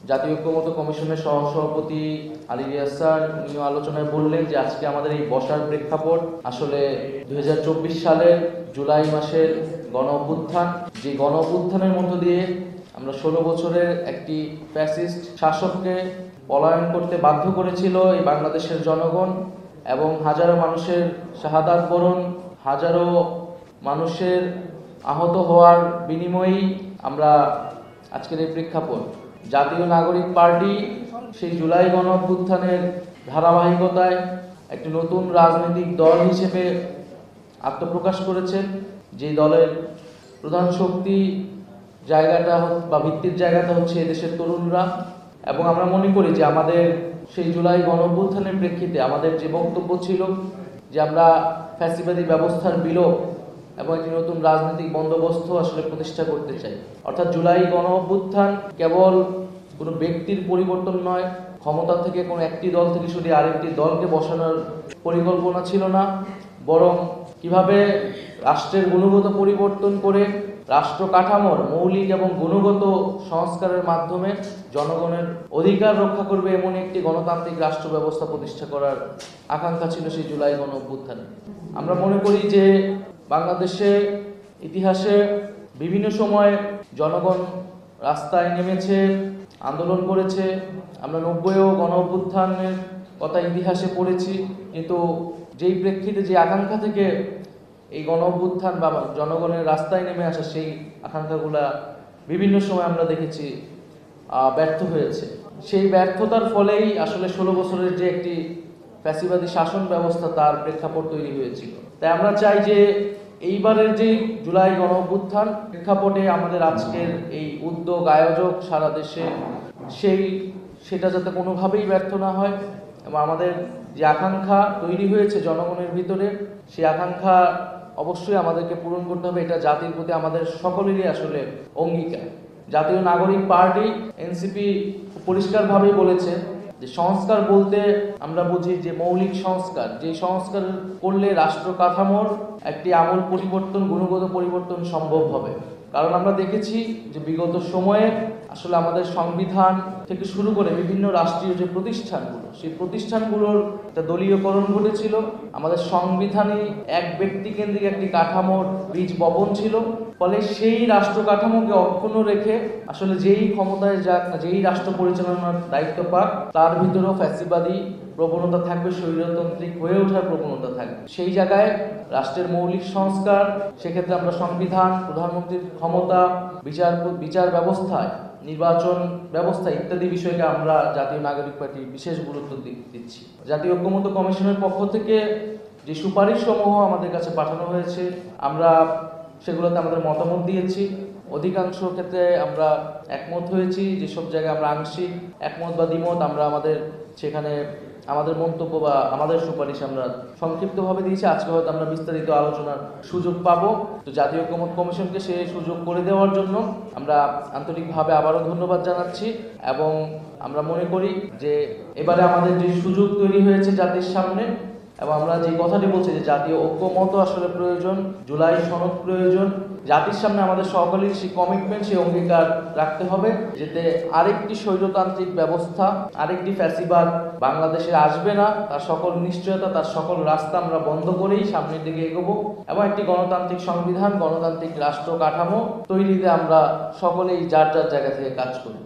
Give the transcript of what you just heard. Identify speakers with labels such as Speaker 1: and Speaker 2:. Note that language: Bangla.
Speaker 1: জাতীয় ঐক্যমত্য কমিশনের সহসভাপতি আলী রিয়াজ স্যার উনিও আলোচনায় বললেন যে আজকে আমাদের এই বসার প্রেক্ষাপট আসলে 2024 সালের জুলাই মাসের গণ অভ্যুত্থান, যে গণ অভ্যুত্থানের মধ্য দিয়ে আমরা 16 বছরের একটি ফ্যাসিস্ট শাসককে পলায়ন করতে বাধ্য করেছিল এই বাংলাদেশের জনগণ, এবং হাজারো মানুষের শাহাদাত বরণ, হাজারো মানুষের আহত হওয়ার বিনিময়েই আমরা আজকের এই প্রেক্ষাপট। জাতীয় নাগরিক পার্টি সেই জুলাই গণ অভ্যুত্থানের ধারাবাহিকতায় একটি নতুন রাজনৈতিক দল হিসেবে আত্মপ্রকাশ করেছেন, যে দলের প্রধান শক্তি জায়গাটা বা ভিত্তির জায়গাটা হচ্ছে এদেশের তরুণরা। এবং আমরা মনে করি যে আমাদের সেই জুলাই গণ অভ্যুত্থানের প্রেক্ষিতে আমাদের যে বক্তব্য ছিল যে আমরা ফ্যাসিবাদী ব্যবস্থার বিলোপ এবং একটি নতুন রাজনৈতিক বন্দোবস্ত আসলে প্রতিষ্ঠা করতে চাই। অর্থাৎ জুলাই গণ অভ্যুত্থান কেবল কোনো ব্যক্তির পরিবর্তন নয়, ক্ষমতা থেকে কোনো একটি দল থেকে শুধু আরেকটি দলকে বসানোর পরিকল্পনা ছিল না, বরং কিভাবে রাষ্ট্রের গুণগত পরিবর্তন করে রাষ্ট্র কাঠামোর মৌলিক এবং গুণগত সংস্কারের মাধ্যমে জনগণের অধিকার রক্ষা করবে এমন একটি গণতান্ত্রিক রাষ্ট্র ব্যবস্থা প্রতিষ্ঠা করার আকাঙ্ক্ষা ছিল সেই জুলাই গণ অভ্যুত্থানে। আমরা মনে করি যে বাংলাদেশে ইতিহাসে বিভিন্ন সময় জনগণ রাস্তায় নেমেছে, আন্দোলন করেছে। আমরা 90-এও গণ অভ্যুত্থানের কথা ইতিহাসে পড়েছি, কিন্তু যেই প্রেক্ষিতে যে আকাঙ্ক্ষা থেকে এই গণ অভ্যুত্থান বা জনগণের রাস্তায় নেমে আসা, সেই আকাঙ্ক্ষাগুলা বিভিন্ন সময় আমরা দেখেছি ব্যর্থ হয়েছে। সেই ব্যর্থতার ফলেই আসলে 16 বছরের যে একটি ফ্যাসিবাদী শাসন ব্যবস্থা তার প্রেক্ষাপট তৈরি হয়েছিল। তাই আমরা চাই যে এইবারের যে জুলাই গণ অভ্যুত্থান প্রেক্ষাপটে আমাদের আজকের এই উদ্যোগ আয়োজক সারা দেশে সেটা যাতে কোনোভাবেই ব্যর্থ না হয়, এবং আমাদের যে আকাঙ্ক্ষা তৈরি হয়েছে জনগণের ভিতরে, সেই আকাঙ্ক্ষা অবশ্যই আমাদেরকে পূরণ করতে হবে। এটা জাতির প্রতি আমাদের সকলেরই আসলে অঙ্গীকার। জাতীয় নাগরিক পার্টি এনসিপি পরিষ্কারভাবেই বলেছে যে সংস্কার বলতে আমরা বুঝি যে মৌলিক সংস্কার, যে সংস্কার করলে রাষ্ট্র কাঠামোর একটি আমূল পরিবর্তন, গুণগত পরিবর্তন সম্ভব হবে। কারণ আমরা দেখেছি যে বিগত সময়ে আসলে আমাদের সংবিধান থেকে শুরু করে বিভিন্ন রাষ্ট্রীয় যে প্রতিষ্ঠানগুলো, সেই প্রতিষ্ঠানগুলোর একটা দলীয়করণ ঘটেছিল। আমাদের সংবিধানই এক ব্যক্তিকেন্দ্রিক একটি কাঠামোর বীজ বপন ছিল। ফলে সেই রাষ্ট্র কাঠামোকে অক্ষুণ্ণ রেখে আসলে যেই ক্ষমতায় যাক না, যেই রাষ্ট্র পরিচালনার দায়িত্ব পাক, তার ভিতরেও ফ্যাসিবাদী প্রবণতা থাকবে, স্বৈরতান্ত্রিক হয়ে ওঠার প্রবণতা থাকবে। সেই জায়গায় রাষ্ট্রের মৌলিক সংস্কার, সেক্ষেত্রে আমরা সংবিধান, প্রধানমন্ত্রীর ক্ষমতা, বিচার ব্যবস্থায়, নির্বাচন ব্যবস্থা ইত্যাদি বিষয়কে আমরা জাতীয় নাগরিক পার্টি বিশেষ গুরুত্ব দিচ্ছি। জাতীয় ঐক্যমত্য কমিশনের পক্ষ থেকে যে সুপারিশ সমূহ আমাদের কাছে পাঠানো হয়েছে, আমরা সেগুলোতে আমাদের মতামত দিয়েছি। অধিকাংশ ক্ষেত্রে আমরা একমত হয়েছি, যেসব জায়গায় আমরা আংশিক একমত বা দ্বিমত আমরা সেখানে আমাদের মন্তব্য বা আমাদের সুপারিশ আমরা সংক্ষিপ্তভাবে দিয়েছি। আজকে হয়তো আমরা বিস্তারিত আলোচনার সুযোগ পাবো। তো জাতীয় ঐক্যমত্য কমিশনকে সে সুযোগ করে দেওয়ার জন্য আমরা আন্তরিকভাবে আবারও ধন্যবাদ জানাচ্ছি, এবং আমরা মনে করি যে এবারে আমাদের যে সুযোগ তৈরি হয়েছে জাতির সামনে, এবং আমরা যে কথাটি বলছি যে জাতীয় ঐক্যমত আসলে প্রয়োজন, জুলাই সনদ প্রয়োজন, জাতির সামনে আমাদের সকলের সেই কমিটমেন্ট, সেই অঙ্গীকার রাখতে হবে যাতে আরেকটি স্বৈরতান্ত্রিক ব্যবস্থা, আরেকটি ফ্যাসিবাদ বাংলাদেশে আসবে না, তার সকল নিশ্চয়তা, তার সকল রাস্তা আমরা বন্ধ করেই সামনের দিকে এগোবো, এবং একটি গণতান্ত্রিক সংবিধান, গণতান্ত্রিক রাষ্ট্র কাঠামো তৈরিতে আমরা সকলেই যার যার জায়গা থেকে কাজ করি।